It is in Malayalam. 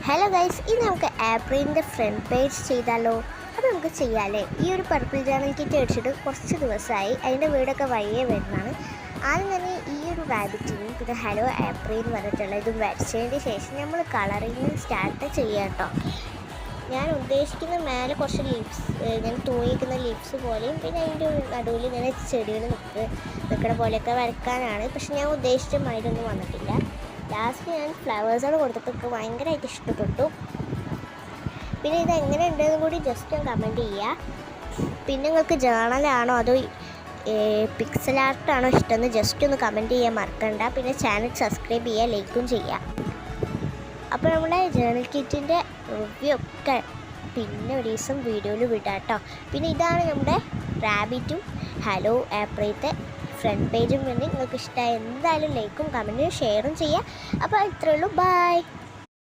ഹലോ ഗൈസ്, ഇനി നമുക്ക് ആപ്രിലിൻ്റെ ഫ്രണ്ട് പേജ് ചെയ്താലോ? അപ്പോൾ നമുക്ക് ചെയ്യാമല്ലേ. ഈ ഒരു പർപ്പിൾ ജേർണൽ കിറ്റ് മേടിച്ചിട്ട് കുറച്ച് ദിവസമായി. അതിൻ്റെ വീടൊക്കെ വയ്യേ വരുന്നതാണ്. ആദ്യം തന്നെ ഈ ഒരു റാബിറ്റിനും പിന്നെ ഹലോ ആപ്രിൽ എന്ന് പറഞ്ഞിട്ടുള്ള ഇത് വരച്ചതിന് ശേഷം നമ്മൾ കളറിങ് സ്റ്റാർട്ട് ചെയ്യാം കേട്ടോ. ഞാൻ ഉദ്ദേശിക്കുന്ന മേലെ കുറച്ച് ലീവ്സ്, ഞാൻ തൂങ്ങിക്കുന്ന ലീവ്സ് പോലെയും പിന്നെ അതിൻ്റെ നടുവിൽ ഇങ്ങനെ ചെടികൾ നിൽക്കുന്ന പോലെയൊക്കെ വരയ്ക്കാനാണ്. പക്ഷെ ഞാൻ ഉദ്ദേശിച്ച മൈലൊന്നും വന്നിട്ടില്ല. ലാസ്റ്റ് ഞാൻ ഫ്ലവേഴ്സാണ് കൊടുത്തപ്പോൾ ഭയങ്കരമായിട്ട് ഇഷ്ടപ്പെട്ടു. പിന്നെ ഇത് എങ്ങനെ ഉണ്ടെന്ന് കൂടി ജസ്റ്റ് ഒന്ന് കമൻറ്റ് ചെയ്യുക. പിന്നെ നിങ്ങൾക്ക് ജേർണലാണോ അതോ പിക്സൽ ആർട്ടാണോ ഇഷ്ടമെന്ന് ജസ്റ്റ് ഒന്ന് കമൻറ്റ് ചെയ്യാൻ മറക്കണ്ട. പിന്നെ ചാനൽ സബ്സ്ക്രൈബ് ചെയ്യുക, ലൈക്കും ചെയ്യുക. അപ്പോൾ നമ്മുടെ ജേർണൽ കിറ്റിൻ്റെ റിവ്യൂ ഒക്കെ പിന്നെ ഒരു ദിവസം വീഡിയോയിൽ വിടാം കേട്ടോ. പിന്നെ ഇതാണ് നമ്മുടെ റാബിറ്റും ഹലോ ആപ്രിലത്തെ ഫ്രണ്ട് പേജും. വേണ്ടി നിങ്ങൾക്ക് ഇഷ്ടമായി എന്തായാലും ലൈക്കും കമൻറ്റും ഷെയറും ചെയ്യുക. അപ്പോൾ ഇത്രയേ ഉള്ളൂ. ബൈ.